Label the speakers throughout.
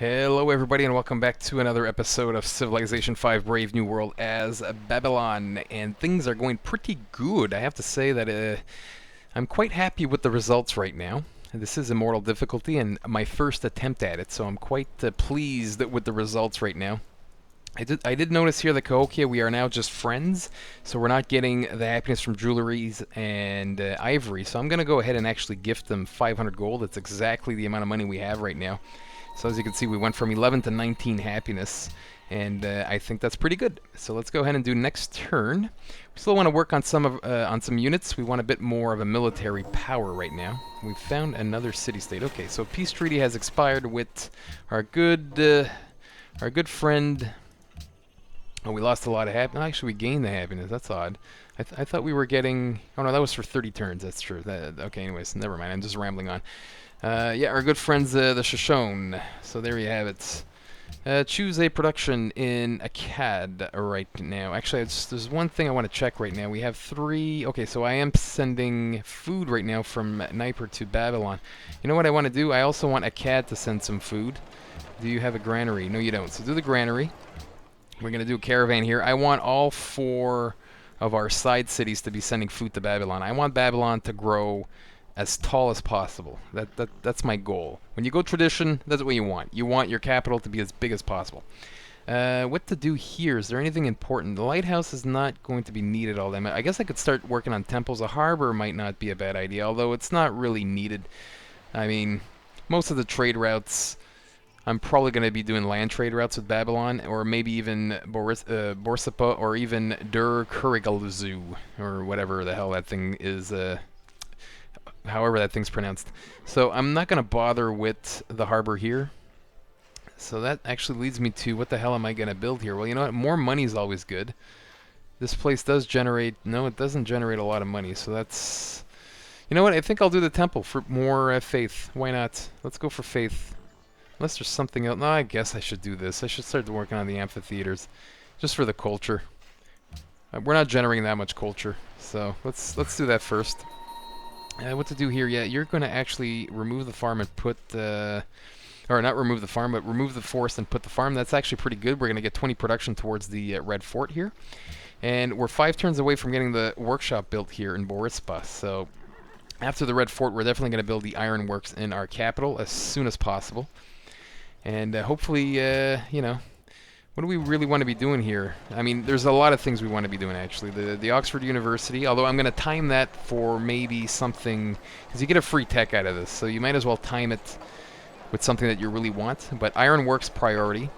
Speaker 1: Hello everybody and welcome back to another episode of Civilization 5 Brave New World as Babylon, and things are going pretty good. I have to say that I'm quite happy with the results right now. This is Immortal difficulty and my first attempt at it, so I'm quite pleased with the results right now. I did notice here that Cahokia, we are now just friends, so we're not getting the happiness from jewelries and ivory, so I'm going to go ahead and actually gift them 500 gold. That's exactly the amount of money we have right now. So as you can see, we went from 11 to 19 happiness, and I think that's pretty good. So let's go ahead and do next turn. We still want to work on some units. We want a bit more of a military power right now. We've found another city-state. Okay, so peace treaty has expired with our good friend. Oh, we lost a lot of happiness. Actually, we gained the happiness. That's odd. I thought we were getting... Oh, no, that was for 30 turns. That's true. Okay, anyways, never mind. I'm just rambling on. Yeah, our good friends, the Shoshone. So there you have it. Choose a production in Akkad right now. Actually, there's one thing I want to check right now. We have 3... Okay, so I am sending food right now from Niper to Babylon. You know what I want to do? I also want Akkad to send some food. Do you have a granary? No, you don't. So do the granary. We're going to do a caravan here. I want all 4 of our side cities to be sending food to Babylon. I want Babylon to grow as tall as possible. That's my goal. When you go tradition, that's what you want. You want your capital to be as big as possible. What to do here? Is there anything important? The lighthouse is not going to be needed all that much. I guess I could start working on temples. A harbor might not be a bad idea, although it's not really needed. I mean, most of the trade routes... I'm probably going to be doing land trade routes with Babylon, or maybe even Borsapa, or even Dur Kurigalzu, or whatever the hell that thing is, however that thing's pronounced. So I'm not going to bother with the harbor here. So that actually leads me to, what the hell am I going to build here? Well, you know what? More money is always good. This place does generate... No, it doesn't generate a lot of money, so that's... You know what? I think I'll do the temple for more faith. Why not? Let's go for faith. Unless there's something else. No, I guess I should do this. I should start working on the amphitheaters, just for the culture. We're not generating that much culture, so let's do that first. What to do here? Yeah, you're going to actually remove the farm and put or not remove the farm, but remove the forest and put the farm. That's actually pretty good. We're going to get 20 production towards the Red Fort here, and we're 5 turns away from getting the workshop built here in Borispa. So after the Red Fort, we're definitely going to build the ironworks in our capital as soon as possible. And hopefully, you know, what do we really want to be doing here? I mean, there's a lot of things we want to be doing, actually. The Oxford University, although I'm going to time that for maybe something, because you get a free tech out of this, so you might as well time it with something that you really want. But Ironworks priority,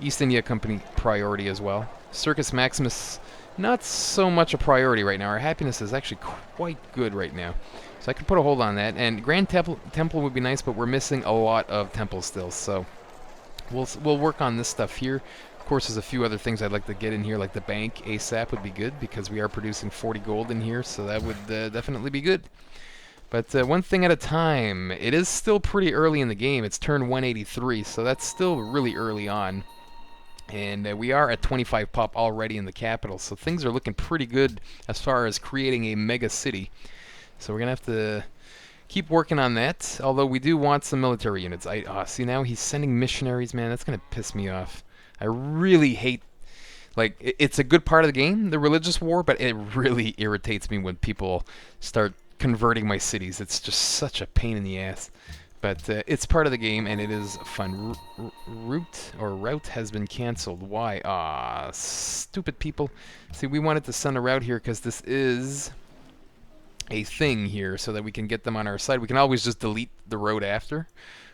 Speaker 1: East India Company priority as well. Circus Maximus, not so much a priority right now. Our happiness is actually quite good right now. So I could put a hold on that. And Grand Temple would be nice, but we're missing a lot of temples still, so... We'll work on this stuff here. Of course, there's a few other things I'd like to get in here, like the bank ASAP would be good, because we are producing 40 gold in here, so that would definitely be good. But one thing at a time. It is still pretty early in the game. It's turn 183, so that's still really early on. And we are at 25 pop already in the capital, so things are looking pretty good as far as creating a mega city. So we're going to have to... keep working on that, although we do want some military units. See, now he's sending missionaries, man. That's going to piss me off. I really hate... Like, it's a good part of the game, the religious war, but it really irritates me when people start converting my cities. It's just such a pain in the ass. But it's part of the game, and it is fun. Route has been canceled. Why? Stupid people. See, we wanted to send a route here because this is... a thing here so that we can get them on our side. We can always just delete the road after,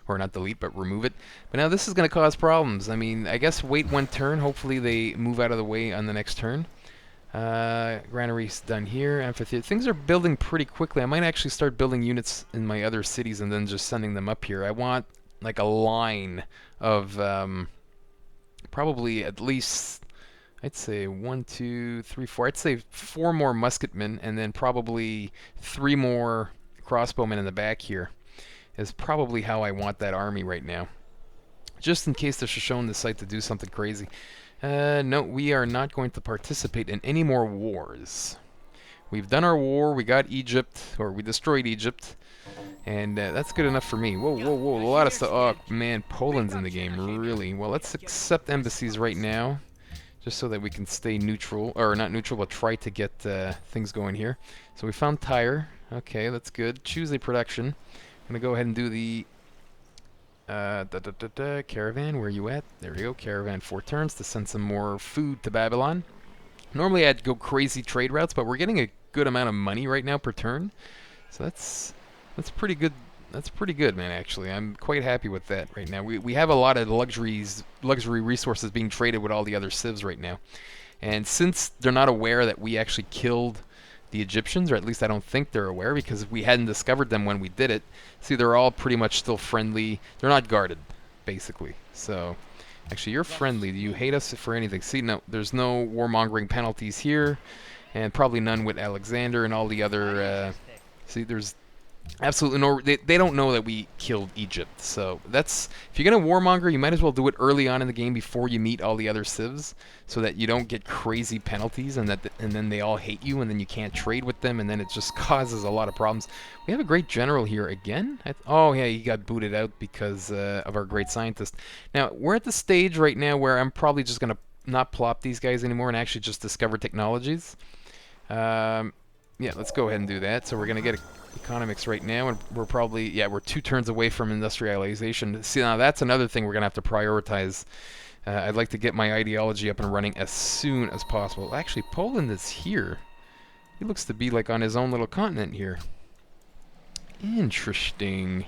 Speaker 1: or not delete, but remove it. But now this is going to cause problems. I mean, I guess wait 1 turn. Hopefully they move out of the way on the next turn. Granary's done here. Amphitheater. Things are building pretty quickly. I might actually start building units in my other cities and then just sending them up here. I want like a line of probably at least... I'd say 1, 2, 3, 4. I'd say 4 more musketmen, and then probably 3 more crossbowmen in the back here is probably how I want that army right now. Just in case the Shoshone decide to do something crazy. No, we are not going to participate in any more wars. We've done our war. We got Egypt, or we destroyed Egypt. And that's good enough for me. Whoa, whoa, whoa, a lot of stuff. Oh, man, Poland's in the game, really. Well, let's accept embassies right now, just so that we can stay neutral, or not neutral, but try to get things going here. So we found tire. Okay, that's good. Choose a production. I'm going to go ahead and do the caravan. Where are you at? There we go, caravan 4 turns to send some more food to Babylon. Normally I'd go crazy trade routes, but we're getting a good amount of money right now per turn. So that's pretty good. That's pretty good, man, actually. I'm quite happy with that right now. We have a lot of luxury resources being traded with all the other civs right now. And since they're not aware that we actually killed the Egyptians, or at least I don't think they're aware, because we hadn't discovered them when we did it. See, they're all pretty much still friendly. They're not guarded, basically. So, actually, you're friendly. Do you hate us for anything? See, no, there's no warmongering penalties here, and probably none with Alexander and all the other... see, there's absolutely no... They don't know that we killed Egypt. So that's... If you're going to warmonger, you might as well do it early on in the game before you meet all the other civs, so that you don't get crazy penalties and then they all hate you and then you can't trade with them, and then it just causes a lot of problems. We have a great general here again. Oh, yeah, he got booted out because of our great scientist. Now, we're at the stage right now where I'm probably just going to not plop these guys anymore and actually just discover technologies. Yeah, let's go ahead and do that. So we're going to get economics right now, and we're probably, yeah, we're 2 turns away from industrialization. See, now that's another thing we're going to have to prioritize. I'd like to get my ideology up and running as soon as possible. Actually, Poland is here. He looks to be like on his own little continent here. Interesting.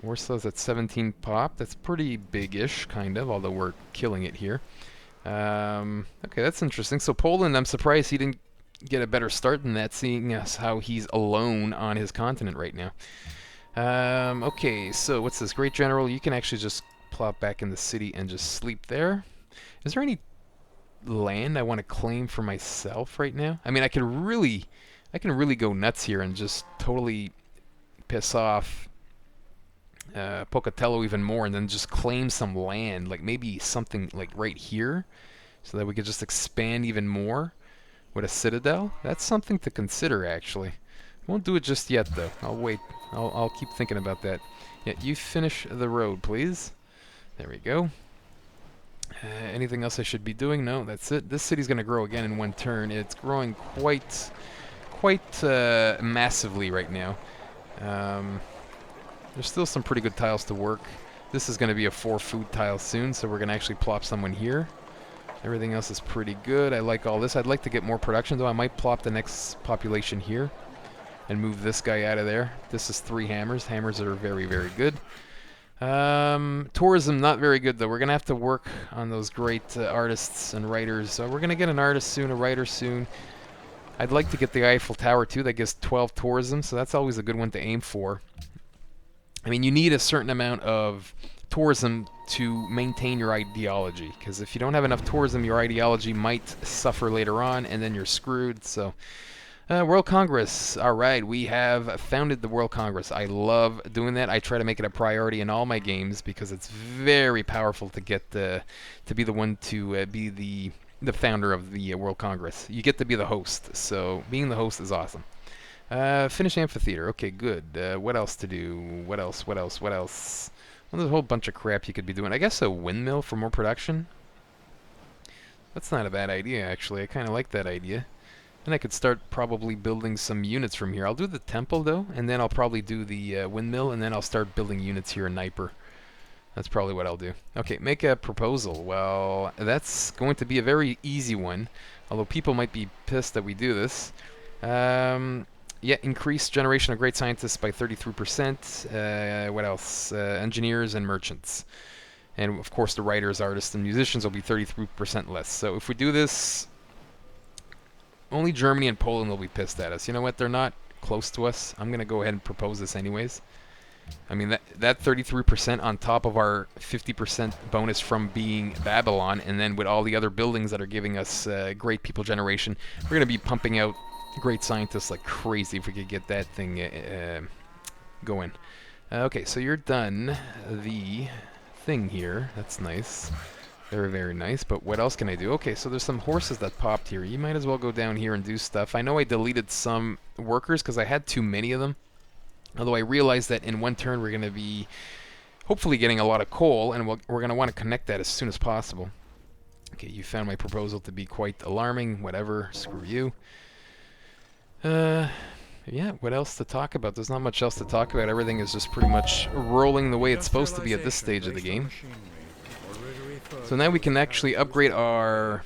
Speaker 1: Warsaw's at 17 pop. That's pretty big-ish, kind of, although we're killing it here. Okay, that's interesting. So Poland, I'm surprised he didn't get a better start than that, seeing as how he's alone on his continent right now. Okay, so what's this? Great General, you can actually just plop back in the city and just sleep there. Is there any land I want to claim for myself right now? I mean, I can really go nuts here and just totally piss off Pocatello even more, and then just claim some land, like maybe something like right here, so that we could just expand even more with a citadel. That's something to consider, actually. Won't do it just yet, though. I'll wait. I'll keep thinking about that. Yeah, you finish the road, please. There we go. Anything else I should be doing? No, that's it. This city's going to grow again in 1 turn. It's growing quite massively right now. There's still some pretty good tiles to work. This is going to be a 4 food tile soon, so we're going to actually plop someone here. Everything else is pretty good. I like all this. I'd like to get more production, though. I might plop the next population here and move this guy out of there. This is 3 hammers. Hammers are very, very good. Tourism, not very good, though. We're going to have to work on those great artists and writers. So we're going to get an artist soon, a writer soon. I'd like to get the Eiffel Tower, too. That gives 12 tourism, so that's always a good one to aim for. I mean, you need a certain amount of tourism to maintain your ideology, because if you don't have enough tourism, your ideology might suffer later on, and then you're screwed. So, World Congress. All right, we have founded the World Congress. I love doing that. I try to make it a priority in all my games because it's very powerful to get to be the one to be the founder of the World Congress. You get to be the host, so being the host is awesome. Finish amphitheater. Okay, good. What else to do? What else? Well, there's a whole bunch of crap you could be doing. I guess a windmill for more production? That's not a bad idea, actually. I kind of like that idea. And I could start probably building some units from here. I'll do the temple, though, and then I'll probably do the windmill, and then I'll start building units here in Niper. That's probably what I'll do. Okay, make a proposal. Well, that's going to be a very easy one, although people might be pissed that we do this. Yeah, increase generation of great scientists by 33%. What else? Engineers and merchants. And, of course, the writers, artists, and musicians will be 33% less. So if we do this, only Germany and Poland will be pissed at us. You know what? They're not close to us. I'm going to go ahead and propose this anyways. I mean, that 33% on top of our 50% bonus from being Babylon, and then with all the other buildings that are giving us great people generation, we're going to be pumping out great scientists like crazy if we could get that thing going. Okay, so you're done the thing here. That's nice. Very, very nice. But what else can I do? Okay, so there's some horses that popped here. You might as well go down here and do stuff. I know I deleted some workers because I had too many of them. Although I realize that in one turn we're going to be hopefully getting a lot of coal, and we're going to want to connect that as soon as possible. Okay, you found my proposal to be quite alarming. Whatever, screw you. Yeah, what else to talk about? There's not much else to talk about. Everything is just pretty much rolling the way it's supposed to be at this stage of the game. So now we can actually upgrade our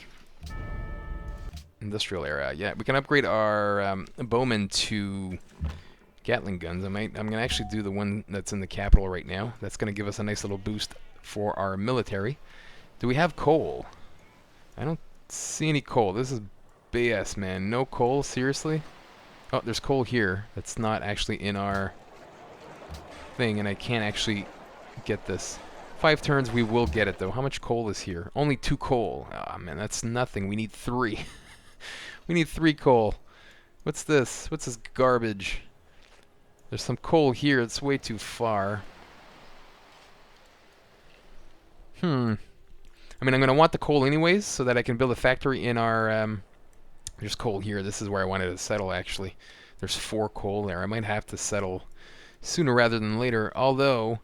Speaker 1: industrial area. Yeah, we can upgrade our bowmen to Gatling guns. I'm gonna actually do the one that's in the capital right now. That's gonna give us a nice little boost for our military. Do we have coal? I don't see any coal. This is BS, man. No coal? Seriously? Oh, there's coal here. That's not actually in our thing, and I can't actually get this. 5 turns, we will get it, though. How much coal is here? Only 2 coal. Ah, man, that's nothing. We need 3. We need 3 coal. What's this? What's this garbage? There's some coal here. It's way too far. I mean, I'm going to want the coal anyways, so that I can build a factory in our... There's coal here. This is where I wanted to settle, actually. There's 4 coal there. I might have to settle sooner rather than later, although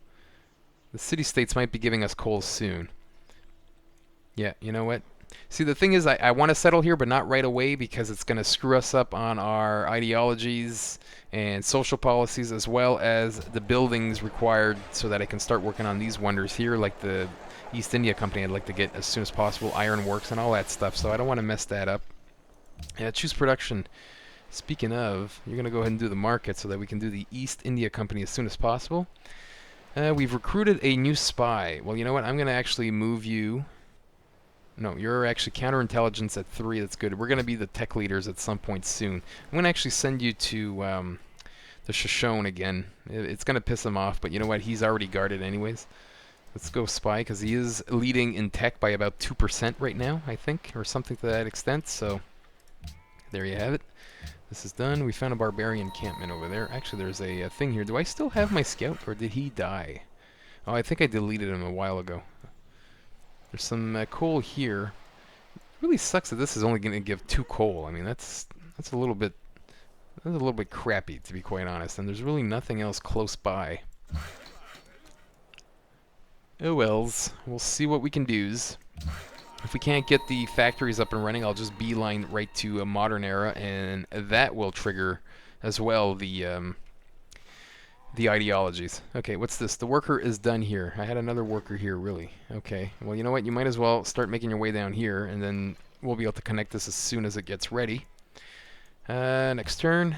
Speaker 1: the city-states might be giving us coal soon. Yeah, you know what? See, the thing is, I want to settle here, but not right away, because it's going to screw us up on our ideologies and social policies, as well as the buildings required so that I can start working on these wonders here, like the East India Company I'd like to get as soon as possible, ironworks and all that stuff, so I don't want to mess that up. Yeah, choose production. Speaking of, you're going to go ahead and do the market so that we can do the East India Company as soon as possible. We've recruited a new spy. Well, you know what? I'm going to actually move you... No, you're actually counterintelligence at 3. That's good. We're going to be the tech leaders at some point soon. I'm going to actually send you to the Shoshone again. It's going to piss him off, but you know what? He's already guarded anyways. Let's go spy, because he is leading in tech by about 2% right now, I think, or something to that extent, so... There you have it. This is done. We found a barbarian encampment over there. Actually, there's a thing here. Do I still have my scout, or did he die? Oh, I think I deleted him a while ago. There's some coal here. It really sucks that this is only going to give 2 coal. I mean, that's a little bit crappy, to be quite honest. And there's really nothing else close by. Oh wells. We'll see what we can do's. If we can't get the factories up and running, I'll just beeline right to a modern era, and that will trigger as well the ideologies. Okay, what's this? The worker is done here. I had another worker here, really. Okay, well, you know what? You might as well start making your way down here, and then we'll be able to connect this as soon as it gets ready. Next turn.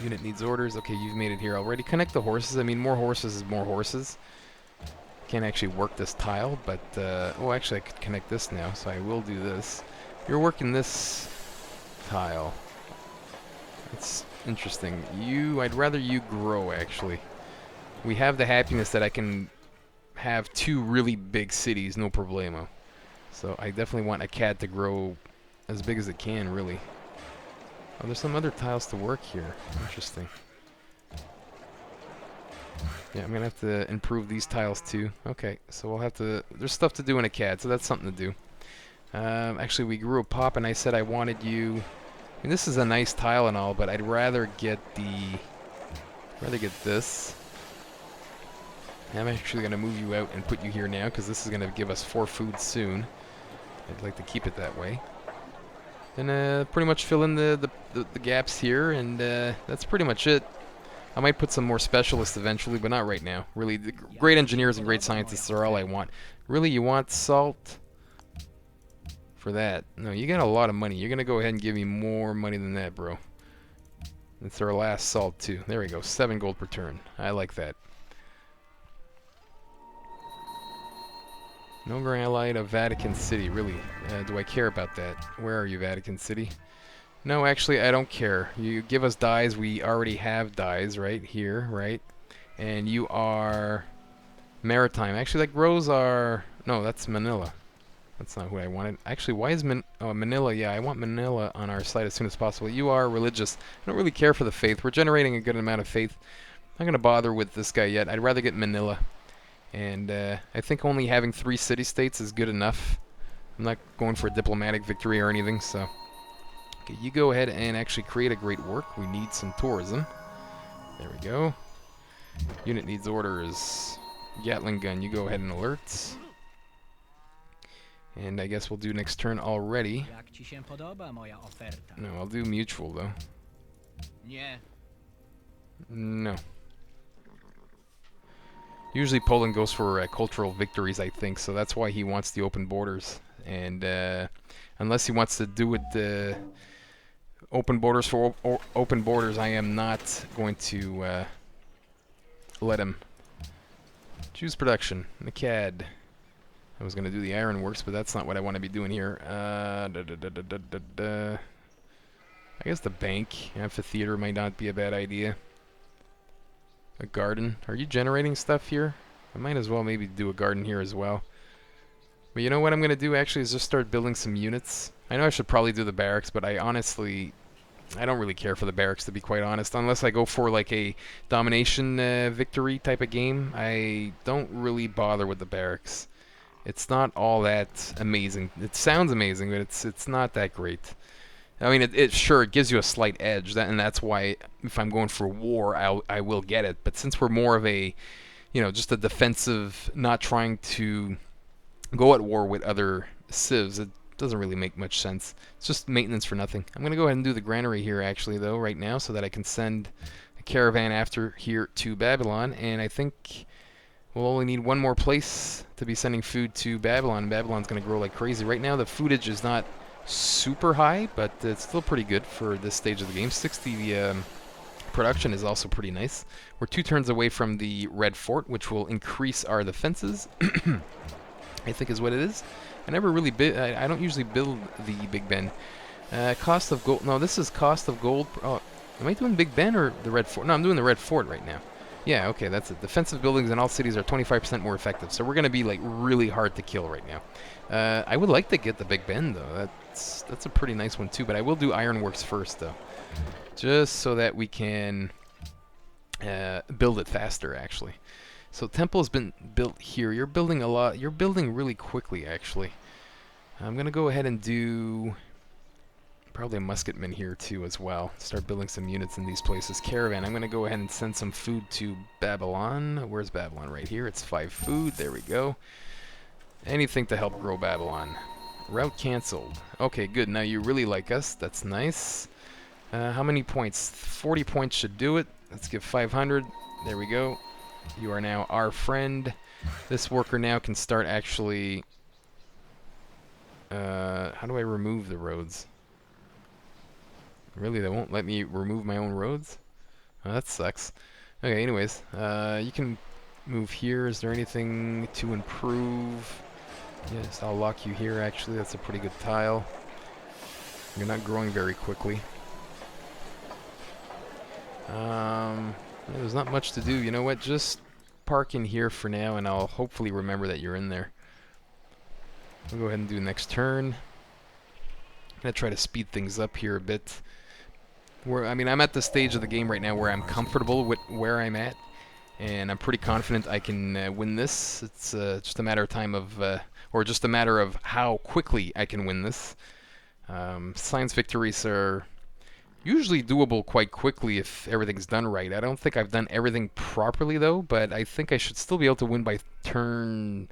Speaker 1: Unit needs orders. Okay, you've made it here already. Connect the horses. I mean, more horses is more horses. Can't actually work this tile, but oh, actually I could connect this now, so I will do this. You're working this tile. It's interesting. I'd rather you grow, actually. We have the happiness that I can have 2 really big cities, no problemo. So I definitely want a cat to grow as big as it can, really. Oh, there's some other tiles to work here. Interesting. Yeah, I'm going to have to improve these tiles too. Okay, so we'll have to... There's stuff to do in a CAD, so that's something to do. Actually, we grew a pop, and I said I wanted you... I mean, this is a nice tile and all, but I'd rather get this. I'm actually going to move you out and put you here now, because this is going to give us 4 food soon. I'd like to keep it that way. And pretty much fill in the gaps here, and that's pretty much it. I might put some more specialists eventually, but not right now. Really, the great engineers and great scientists are all I want. Really, you want salt for that? No, you got a lot of money. You're going to go ahead and give me more money than that, bro. That's our last salt, too. There we go. 7 gold per turn. I like that. No grand allied of Vatican City, really. Do I care about that? Where are you, Vatican City? No, actually, I don't care. You give us dyes. We already have dyes right here, right? And you are maritime. Actually, that grows our... No, that's Manila. That's not who I wanted. Actually, why is Manila? Yeah, I want Manila on our site as soon as possible. You are religious. I don't really care for the faith. We're generating a good amount of faith. I'm not going to bother with this guy yet. I'd rather get Manila. And I think only having 3 city-states is good enough. I'm not going for a diplomatic victory or anything, so... Okay, you go ahead and actually create a great work. We need some tourism. There we go. Unit needs orders. Gatling gun, you go ahead and alert. And I guess we'll do next turn already. No, I'll do mutual though. No. Usually Poland goes for cultural victories, I think, so that's why he wants the open borders. And unless he wants to do it open borders for open borders, I am not going to let him. Choose production. McCad. I was going to do the ironworks, but that's not what I want to be doing here. I guess the bank, amphitheater might not be a bad idea. A garden. Are you generating stuff here? I might as well maybe do a garden here as well. But you know what I'm going to do actually is just start building some units. I know I should probably do the barracks, but I don't really care for the barracks, to be quite honest. Unless I go for like a domination victory type of game, I don't really bother with the barracks. It's not all that amazing. It sounds amazing, but it's not that great. I mean, it sure, it gives you a slight edge, and that's why if I'm going for war, I will get it. But since we're more of a, just a defensive, not trying to go at war with other civs, it doesn't really make much sense. It's just maintenance for nothing. I'm going to go ahead and do the granary here, actually, though, right now, so that I can send a caravan after here to Babylon. And I think we'll only need one more place to be sending food to Babylon. Babylon's going to grow like crazy. Right now, the foodage is not super high, but it's still pretty good for this stage of the game. 60 production is also pretty nice. We're 2 turns away from the red fort, which will increase our defenses. I think is what it is. I never really I don't usually build the Big Ben. Cost of gold. No, this is cost of gold. Oh, am I doing Big Ben or the red fort? No, I'm doing the red fort right now. Yeah, okay, that's it. Defensive buildings in all cities are 25% more effective, so we're going to be like really hard to kill right now. I would like to get the Big Ben though. That's a pretty nice one too, but I will do ironworks first though, just so that we can build it faster actually. So temple has been built here. You're building a lot. You're building really quickly actually. I'm going to go ahead and do probably a musketman here too as well. Start building some units in these places. Caravan. I'm going to go ahead and send some food to Babylon. Where's Babylon? Right here. It's 5 food. There we go. Anything to help grow Babylon. Route cancelled. Okay, good. Now you really like us. That's nice. How many points? 40 points should do it. Let's give 500. There we go. You are now our friend. This worker now can start actually... how do I remove the roads? Really, they won't let me remove my own roads? Oh, that sucks. Okay, anyways, you can move here. Is there anything to improve? Yes, I'll lock you here, actually. That's a pretty good tile. You're not growing very quickly. There's not much to do. You know what? Just park in here for now, and I'll hopefully remember that you're in there. We'll go ahead and do next turn. I'm going to try to speed things up here a bit. I'm at the stage of the game right now where I'm comfortable with where I'm at, and I'm pretty confident I can win this. It's just a matter of time or just a matter of how quickly I can win this. Science victories are usually doable quite quickly if everything's done right. I don't think I've done everything properly though, but I think I should still be able to win by turn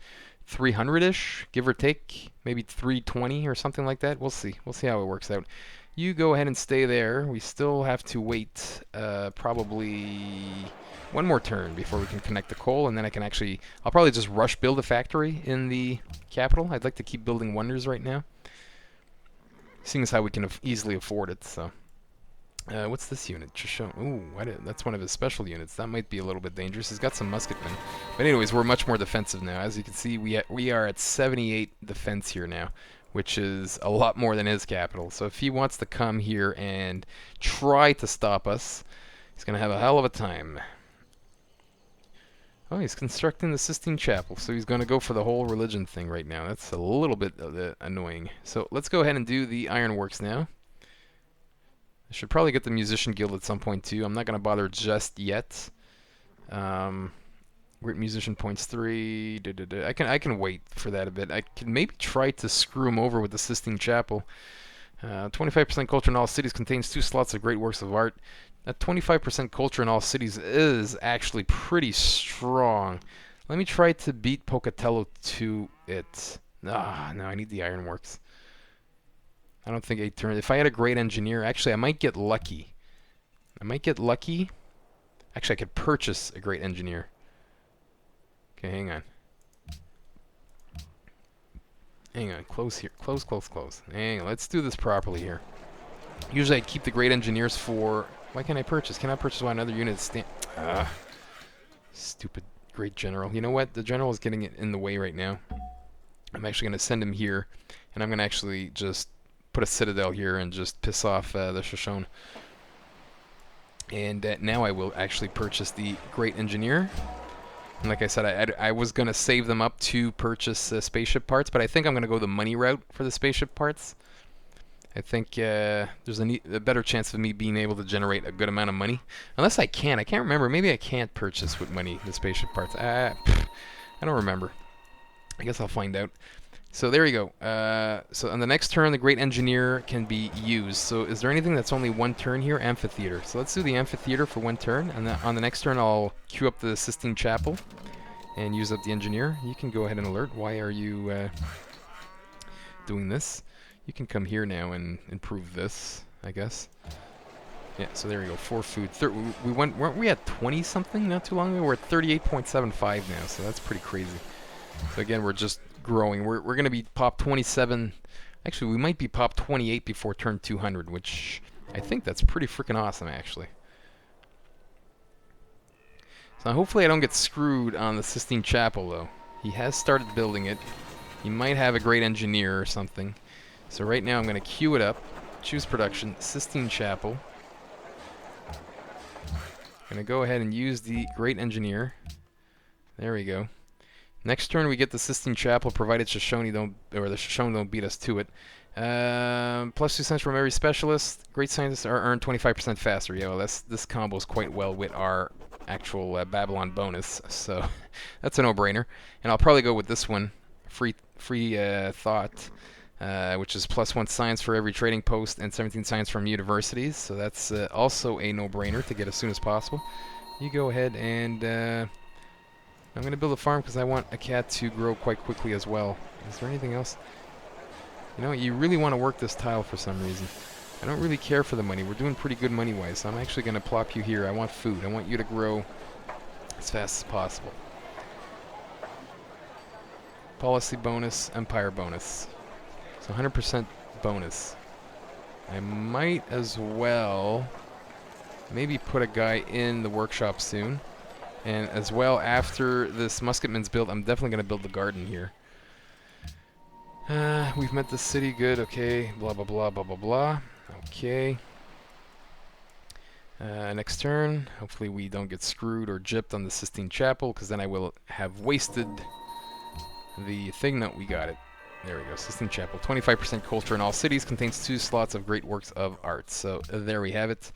Speaker 1: 300-ish, give or take, maybe 320 or something like that. We'll see. We'll see how it works out. You go ahead and stay there. We still have to wait probably one more turn before we can connect the coal, and then I'll probably just rush build a factory in the capital. I'd like to keep building wonders right now, seeing as how we can easily afford it. So, what's this unit? Just show. Ooh, that's one of his special units. That might be a little bit dangerous. He's got some musketmen, but anyways, we're much more defensive now. As you can see, we are at 78 defense here now, which is a lot more than his capital. So if he wants to come here and try to stop us, he's going to have a hell of a time. Oh, he's constructing the Sistine Chapel, so he's going to go for the whole religion thing right now. That's a little bit annoying. So let's go ahead and do the ironworks now. I should probably get the Musician Guild at some point too. I'm not going to bother just yet. Great Musician points 3. I can wait for that a bit. I can maybe try to screw him over with the Sistine Chapel. 25% culture in all cities contains 2 slots of great works of art. That 25% culture in all cities is actually pretty strong. Let me try to beat Pocatello to it. Ah, no, I need the ironworks. I don't think 8 turns. If I had a great engineer, actually, I might get lucky. Actually, I could purchase a great engineer. Okay, hang on. Hang on, close here. Close. Hang on, let's do this properly here. Usually I keep the great engineers for... Why can't I purchase? Can I purchase one another unit? Stupid great general. You know what? The general is getting in the way right now. I'm actually going to send him here, and I'm going to actually just put a citadel here and just piss off the Shoshone. And now I will actually purchase the great engineer. And like I said, I was going to save them up to purchase spaceship parts, but I think I'm going to go the money route for the spaceship parts. I think there's a better chance of me being able to generate a good amount of money. Unless I can. I can't remember. Maybe I can't purchase with money the spaceship parts. I don't remember. I guess I'll find out. So there you go. So on the next turn, the Great Engineer can be used. So is there anything that's only one turn here? Amphitheater. So let's do the Amphitheater for one turn. And on the next turn, I'll queue up the Sistine Chapel and use up the Engineer. You can go ahead and alert. Why are you doing this? You can come here now and improve this, I guess. Yeah, so there we go. 4 food. Weren't we at 20 something not too long ago? We're at 38.75 now, so that's pretty crazy. So again, we're just growing. We're going to be pop 27. Actually, we might be pop 28 before turn 200, which I think that's pretty freaking awesome, actually. So hopefully I don't get screwed on the Sistine Chapel, though. He has started building it. He might have a great engineer or something. So right now I'm going to queue it up, choose production, Sistine Chapel. I'm going to go ahead and use the great engineer. There we go. Next turn we get the Sistine Chapel, provided Shoshone the Shoshone don't beat us to it. +2 cents from every specialist. Great scientists are earned 25% faster. Yeah, well, this combo's quite well with our actual Babylon bonus, so that's a no-brainer. And I'll probably go with this one, free thought. Which is +1 science for every trading post and 17 science from universities. So that's also a no-brainer to get as soon as possible. You go ahead and I'm going to build a farm because I want a cat to grow quite quickly as well. Is there anything else? You know, you really want to work this tile for some reason. I don't really care for the money. We're doing pretty good money-wise, so I'm actually going to plop you here. I want food. I want you to grow as fast as possible. Policy bonus, empire bonus. So 100% bonus. I might as well maybe put a guy in the workshop soon. And as well, after this musketman's built, I'm definitely going to build the garden here. We've met the city, good, okay, blah, blah, blah, blah, blah, blah. Okay. Next turn, hopefully we don't get screwed or gypped on the Sistine Chapel, because then I will have wasted the thing. No, we got it. There we go, Sistine Chapel. 25% culture in all cities, contains 2 slots of great works of art. So there we have it.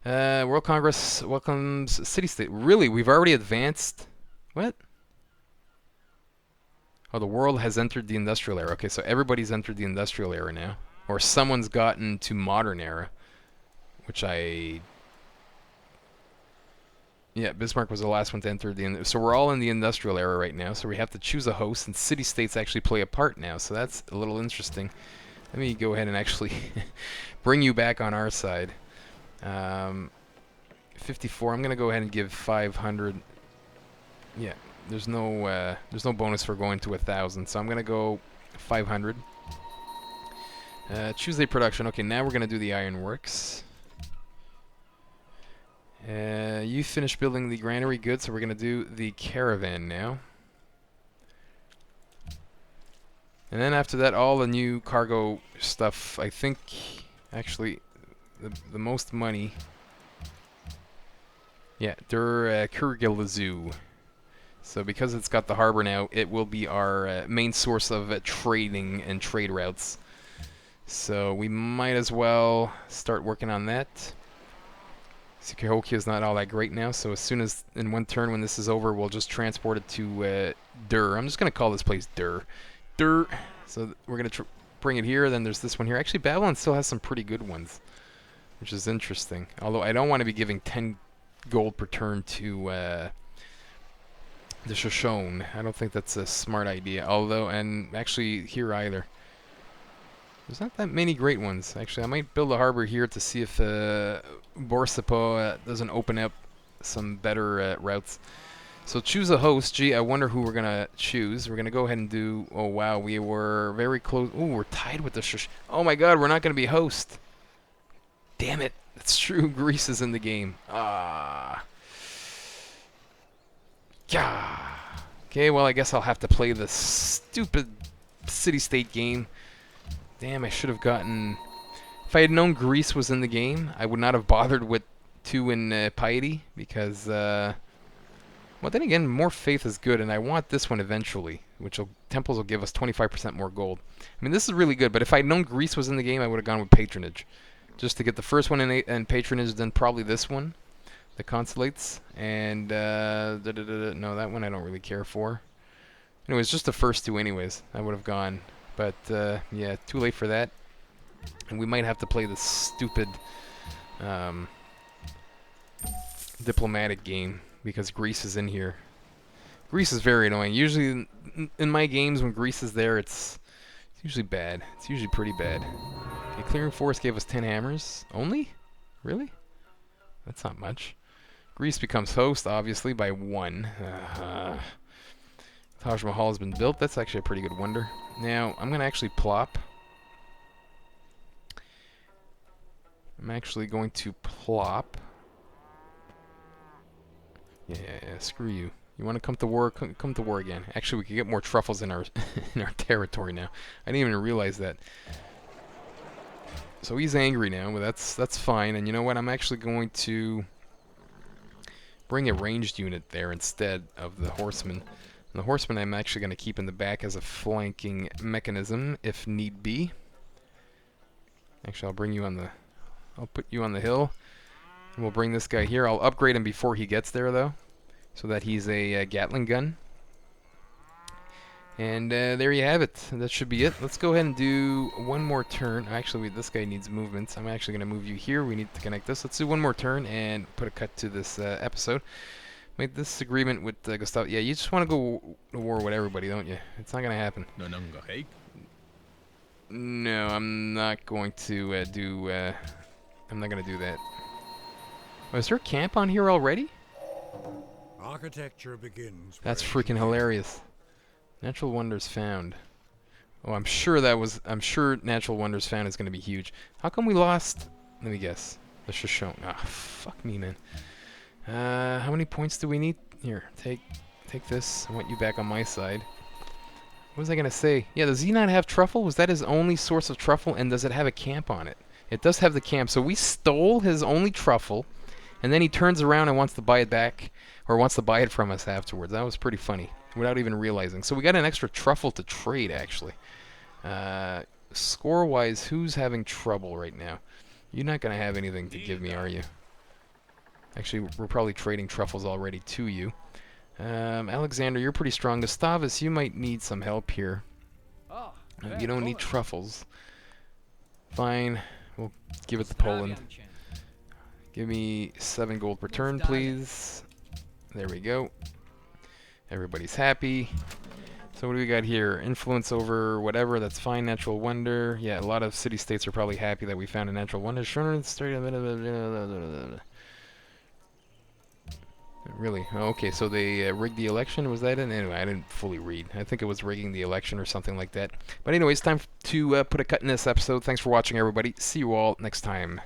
Speaker 1: World Congress welcomes city-state. Really, we've already advanced? What? Oh, the world has entered the industrial era. Okay, so everybody's entered the industrial era now. Or someone's gotten to modern era. Which yeah, Bismarck was the last one to enter so we're all in the industrial era right now, so we have to choose a host, and city-states actually play a part now, so that's a little interesting. Let me go ahead and actually bring you back on our side. 54, I'm going to go ahead and give 500. Yeah, there's no bonus for going to 1,000, so I'm going to go 500. Choose a production. Okay, now we're going to do the ironworks. You finished building the granary, good, so we're going to do the caravan now. And then after that, all the new cargo stuff, I think, actually, the most money. Yeah, Der Kurgelazu. So because it's got the harbor now, it will be our main source of trading and trade routes. So we might as well start working on that. Sikahokia is not all that great now, so as soon as in one turn when this is over, we'll just transport it to Der. I'm just going to call this place Der. Der. So we're going to bring it here, then there's this one here. Actually, Babylon still has some pretty good ones. which is interesting. Although I don't want to be giving 10 gold per turn to the Shoshone. I don't think that's a smart idea. Although, and actually here either. There's not that many great ones. Actually, I might build a harbor here to see if Borsipo doesn't open up some better routes. So choose a host. Gee, I wonder who we're going to choose. We're going to go ahead and do... Oh, wow, we were very close. Oh, we're tied with the... Oh, my God, we're not going to be host. Damn it. That's true. Greece is in the game. Ah. Yeah. Okay, well, I guess I'll have to play the stupid city-state game. Damn, I should have gotten... If I had known Greece was in the game, I would not have bothered with 2 in piety, because... Well, then again, more faith is good, and I want this one eventually, which temples will give us 25% more gold. I mean, this is really good, but if I'd known Greece was in the game, I would have gone with patronage. Just to get the first one in patronage, then probably this one, the consulates. And, no, that one I don't really care for. Anyways, just the first 2 anyways, I would have gone. But, yeah, too late for that. And we might have to play this stupid diplomatic game, because Greece is in here. Greece is very annoying. Usually, in my games, when Greece is there, it's usually bad. It's usually pretty bad. Okay, Clearing Forest gave us 10 hammers. Only? Really? That's not much. Greece becomes host, obviously, by 1. Taj Mahal has been built. That's actually a pretty good wonder. Now, I'm going to actually plop. I'm actually going to plop. Yeah, screw you. You want to come to war? Come to war again. Actually, we could get more truffles in our in our territory now. I didn't even realize that. So he's angry now, but that's fine. And you know what? I'm actually going to bring a ranged unit there instead of the horseman. And the horseman I'm actually going to keep in the back as a flanking mechanism if need be. Actually, I'll put you on the hill. And we'll bring this guy here. I'll upgrade him before he gets there, though, so that he's a Gatling gun. And there you have it. That should be it. Let's go ahead and do one more turn. Actually, this guy needs movements. I'm actually going to move you here. We need to connect this. Let's do one more turn and put a cut to this episode. Made this agreement with Gustavo. Yeah, you just want to go to war with everybody, don't you? It's not going to happen. No, I'm not going to I'm not going to do that. Oh, is there a camp on here already?
Speaker 2: Architecture begins.
Speaker 1: That's freaking hilarious. Natural wonders found. Oh, I'm sure natural wonders found is going to be huge. How come we lost? Let me guess. The Shoshone. Ah, fuck me, man. How many points do we need? Here, take this. I want you back on my side. What was I going to say? Yeah, does he not have truffle? Was that his only source of truffle? And does it have a camp on it? It does have the camp. So we stole his only truffle. And then he turns around and wants to buy it back, or wants to buy it from us afterwards. That was pretty funny, without even realizing. So we got an extra truffle to trade, actually. Score-wise, who's having trouble right now? You're not going to have anything to give me, are you? Actually, we're probably trading truffles already to you. Alexander, you're pretty strong. Gustavus, you might need some help here. You don't need truffles. Fine. We'll give it to Poland. Give me 7 gold per turn, please. There we go. Everybody's happy. So what do we got here? Influence over whatever, that's fine. Natural wonder. Yeah, a lot of city-states are probably happy that we found a natural wonder. Really? Oh, okay, so they rigged the election? Was that it? Anyway, I didn't fully read. I think it was rigging the election or something like that. But anyways, time to put a cut in this episode. Thanks for watching, everybody. See you all next time.